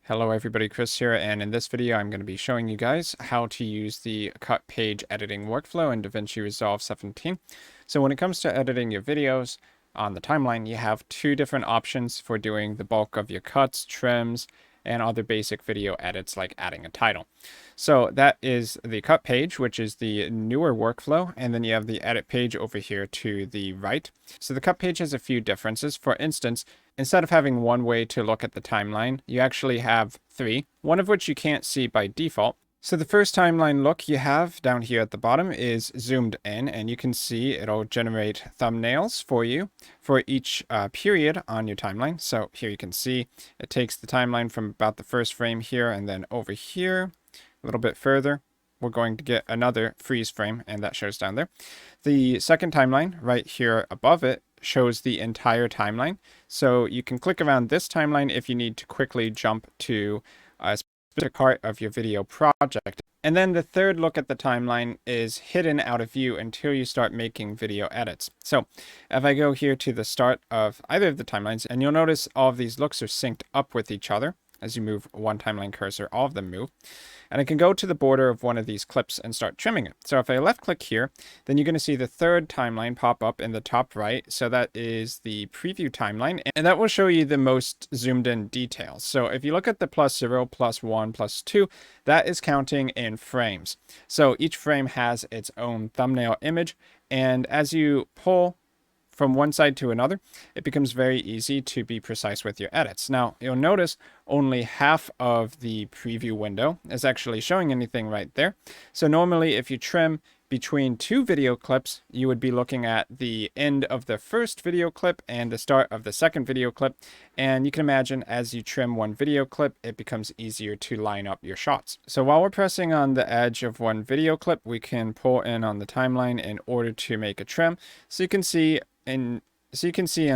Hello everybody, Chris here, and in this video I'm going to be showing you guys how to use the cut page editing workflow in DaVinci Resolve 17. So when it comes to editing your videos on the timeline, you have two different options for doing the bulk of your cuts, trims, and other basic video edits like adding a title. So that is the cut page, which is the newer workflow, and then you have the edit page over here to the right. So the cut page has a few differences. For instance, instead of having one way to look at the timeline, you actually have three, one of which you can't see by default. So the first timeline look you have down here at the bottom is zoomed in, and you can see it'll generate thumbnails for you for each period on your timeline. So here you can see it takes the timeline from about the first frame here, and then over here a little bit further we're going to get another freeze frame, and that shows down there. The second timeline right here above it shows the entire timeline. So you can click around this timeline if you need to quickly jump to a specific part of your video project. And then the third look at the timeline is hidden out of view until you start making video edits. So if I go here to the start of either of the timelines, and you'll notice all of these looks are synced up with each other. As you move one timeline cursor, all of them move. And I can go to the border of one of these clips and start trimming it. So if I left click here, then you're going to see the third timeline pop up in the top right. So that is the preview timeline, and that will show you the most zoomed in details. So if you look at the +0, +1, +2, that is counting in frames. So each frame has its own thumbnail image, and as you pull from one side to another, it becomes very easy to be precise with your edits. Now, you'll notice only half of the preview window is actually showing anything right there. So normally if you trim between two video clips, you would be looking at the end of the first video clip and the start of the second video clip. And you can imagine as you trim one video clip, it becomes easier to line up your shots. So while we're pressing on the edge of one video clip, we can pull in on the timeline in order to make a trim. So you can see on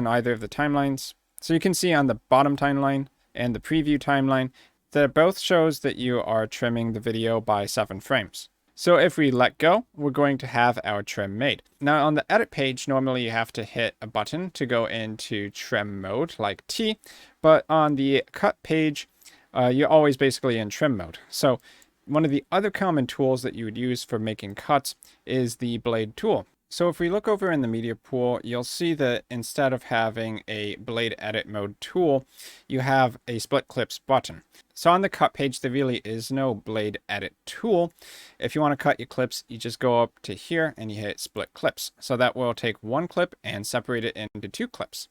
either of the timelines. So you can see on the bottom timeline and the preview timeline that both shows that you are trimming the video by 7 frames. So if we let go, we're going to have our trim made. Now on the edit page, normally you have to hit a button to go into trim mode like T, but on the cut page, you're always basically in trim mode. So one of the other common tools that you would use for making cuts is the blade tool. So if we look over in the media pool, you'll see that instead of having a blade edit mode tool, you have a split clips button. So on the cut page, there really is no blade edit tool. If you want to cut your clips, you just go up to here and you hit split clips. So that will take one clip and separate it into 2 clips.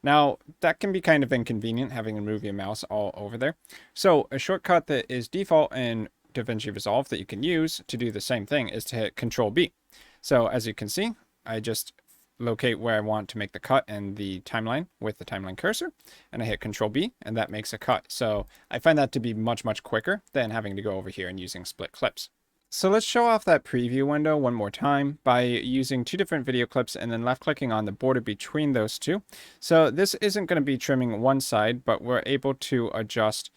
Now that can be kind of inconvenient having to move your mouse all over there. So a shortcut that is default in DaVinci Resolve that you can use to do the same thing is to hit Control B. So as you can see, I just locate where I want to make the cut in the timeline with the timeline cursor, and I hit Control B, and that makes a cut. So I find that to be much, much quicker than having to go over here and using split clips. So let's show off that preview window one more time by using 2 different video clips and then left clicking on the border between those 2. So this isn't going to be trimming one side, but we're able to adjust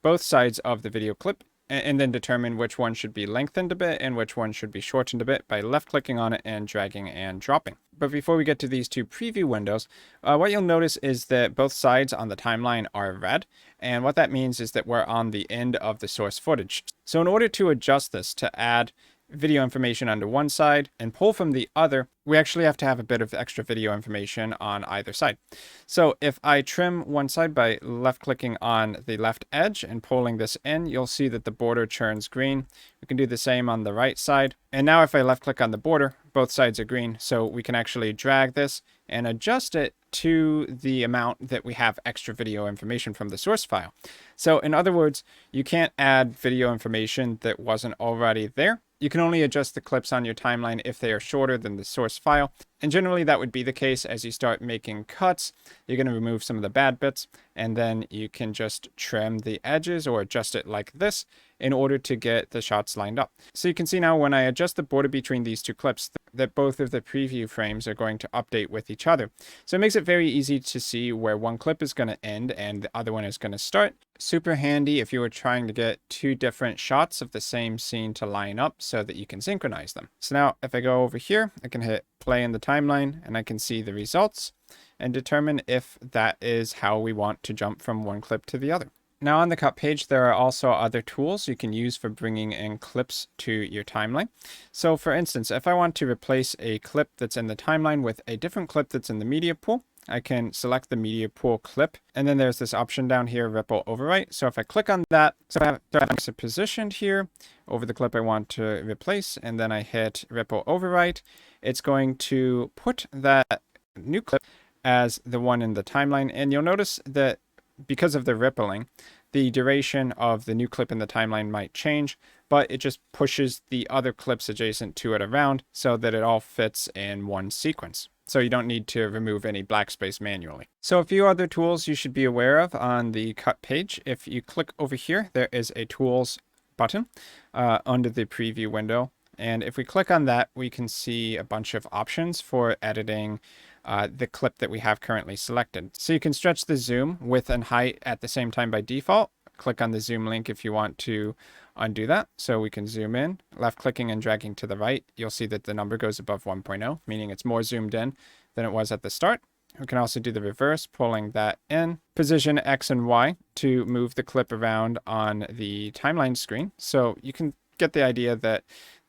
both sides of the video clip and then determine which one should be lengthened a bit and which one should be shortened a bit by left clicking on it and dragging and dropping. But before we get to these 2 preview windows, what you'll notice is that both sides on the timeline are red. And what that means is that we're on the end of the source footage. So in order to adjust this to add video information onto one side and pull from the other, we actually have to have a bit of extra video information on either side. So if I trim one side by left clicking on the left edge and pulling this in, you'll see that the border turns green. We can do the same on the right side. And now if I left click on the border, both sides are green. So we can actually drag this and adjust it to the amount that we have extra video information from the source file. So in other words, you can't add video information that wasn't already there. You can only adjust the clips on your timeline if they are shorter than the source file. And generally that would be the case as you start making cuts. You're going to remove some of the bad bits, and then you can just trim the edges or adjust it like this in order to get the shots lined up. So you can see now when I adjust the border between these 2 clips that both of the preview frames are going to update with each other. So it makes it very easy to see where one clip is going to end and the other one is going to start. Super handy if you were trying to get 2 different shots of the same scene to line up so that you can synchronize them. So now if I go over here, I can hit play in the timeline and I can see the results and determine if that is how we want to jump from one clip to the other. Now on the cut page, there are also other tools you can use for bringing in clips to your timeline. So for instance, if I want to replace a clip that's in the timeline with a different clip that's in the media pool, I can select the media pool clip, and then there's this option down here, ripple overwrite. So if I click on that, so I have it positioned here over the clip I want to replace, and then I hit ripple overwrite, it's going to put that new clip as the one in the timeline. And you'll notice that because of the rippling, the duration of the new clip in the timeline might change, but it just pushes the other clips adjacent to it around so that it all fits in one sequence. So you don't need to remove any black space manually. So a few other tools you should be aware of on the cut page. If you click over here, there is a tools button under the preview window. And if we click on that, we can see a bunch of options for editing the clip that we have currently selected. So you can stretch the zoom, width, and height at the same time by default. Click on the zoom link if you want to undo that. So we can zoom in, left clicking and dragging to the right. You'll see that the number goes above 1.0, meaning it's more zoomed in than it was at the start. We can also do the reverse, pulling that in. Position X and Y to move the clip around on the timeline screen. So you can get the idea that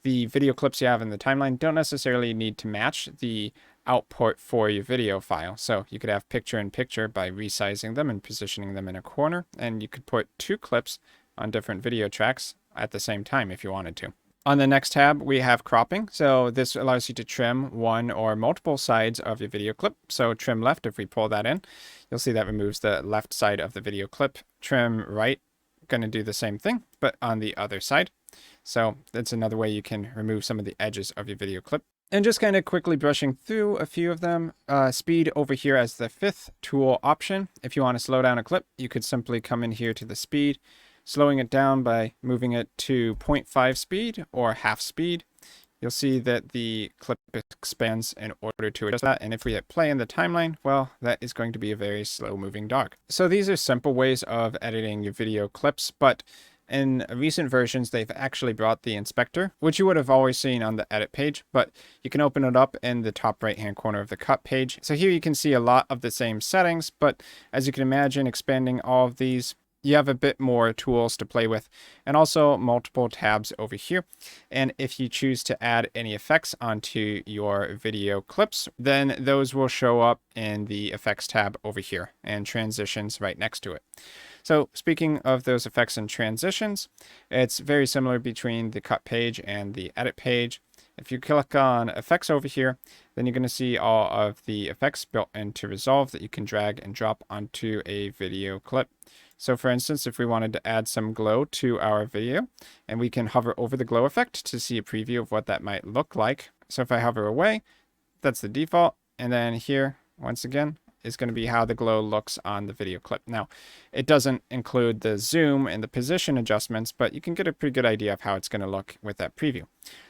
the video clips you have in the timeline don't necessarily need to match the output for your video file. So you could have picture in picture by resizing them and positioning them in a corner, and you could put two clips on different video tracks at the same time if you wanted to. On the next tab, we have cropping. So this allows you to trim one or multiple sides of your video clip. So trim left, if we pull that in, you'll see that removes the left side of the video clip. Trim right, going to do the same thing, but on the other side. So that's another way you can remove some of the edges of your video clip. And just kind of quickly brushing through a few of them, speed over here as the fifth tool option. If you want to slow down a clip, you could simply come in here to the speed, slowing it down by moving it to 0.5 speed or half speed. You'll see that the clip expands in order to adjust that. And if we hit play in the timeline, well, that is going to be a very slow moving dog. So these are simple ways of editing your video clips, but in recent versions, they've actually brought the inspector, which you would have always seen on the edit page, but you can open it up in the top right-hand corner of the cut page. So here you can see a lot of the same settings, but as you can imagine, expanding all of these, you have a bit more tools to play with, and also multiple tabs over here. And if you choose to add any effects onto your video clips, then those will show up in the effects tab over here, and transitions right next to it. So speaking of those effects and transitions, it's very similar between the cut page and the edit page. If you click on effects over here, then you're going to see all of the effects built into Resolve that you can drag and drop onto a video clip. So for instance, if we wanted to add some glow to our video, and we can hover over the glow effect to see a preview of what that might look like. So if I hover away, that's the default. And then here, once again, is going to be how the glow looks on the video clip. Now, it doesn't include the zoom and the position adjustments, but you can get a pretty good idea of how it's going to look with that preview.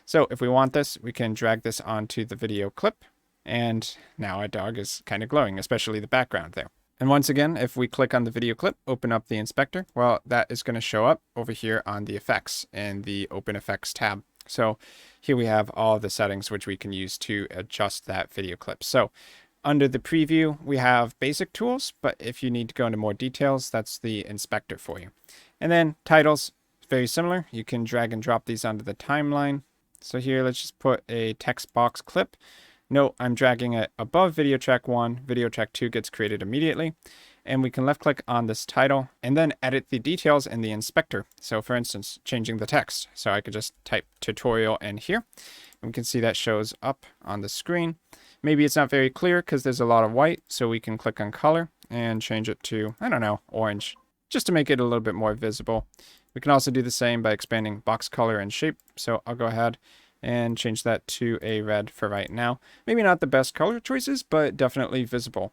So if we want this, we can drag this onto the video clip, and now our dog is kind of glowing, especially the background there. And once again, if we click on the video clip, open up the inspector, well, that is going to show up over here on the effects in the Open Effects tab. So here we have all the settings which we can use to adjust that video clip. So under the preview, we have basic tools, but if you need to go into more details, that's the inspector for you. And then titles, very similar. You can drag and drop these onto the timeline. So here, let's just put a text box clip. Note, I'm dragging it above video track 1. Video track 2 gets created immediately. And we can left click on this title and then edit the details in the inspector. So for instance, changing the text. So I could just type tutorial in here. And we can see that shows up on the screen. Maybe it's not very clear because there's a lot of white, so we can click on color and change it to, I don't know, orange, just to make it a little bit more visible. We can also do the same by expanding box color and shape. So I'll go ahead and change that to a red for right now. Maybe not the best color choices, but definitely visible.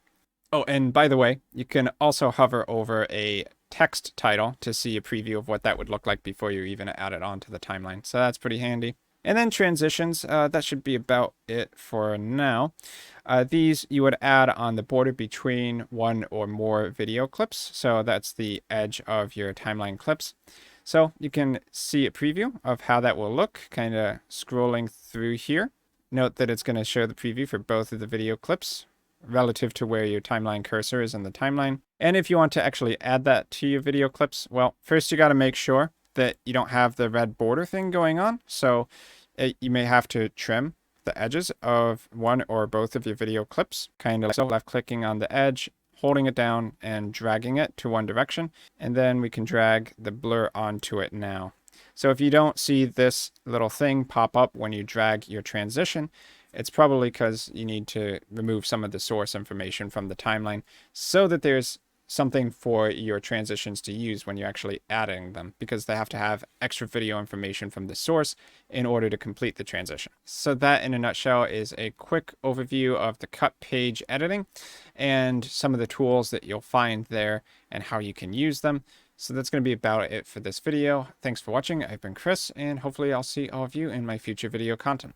Oh, and by the way, you can also hover over a text title to see a preview of what that would look like before you even add it onto the timeline. So that's pretty handy. And then transitions, that should be about it for now. These you would add on the border between one or more video clips. So that's the edge of your timeline clips. So you can see a preview of how that will look, kind of scrolling through here. Note that it's going to show the preview for both of the video clips relative to where your timeline cursor is in the timeline. And if you want to actually add that to your video clips, well, first you got to make sure that you don't have the red border thing going on. So you may have to trim the edges of one or both of your video clips, kind of like so, left clicking on the edge, holding it down and dragging it to one direction. And then we can drag the blur onto it now. So if you don't see this little thing pop up when you drag your transition, it's probably because you need to remove some of the source information from the timeline so that there's something for your transitions to use when you're actually adding them, because they have to have extra video information from the source in order to complete the transition. So that, in a nutshell, is a quick overview of the cut page editing and some of the tools that you'll find there and how you can use them. So that's going to be about it for this video. Thanks for watching. I've been Chris, and hopefully I'll see all of you in my future video content.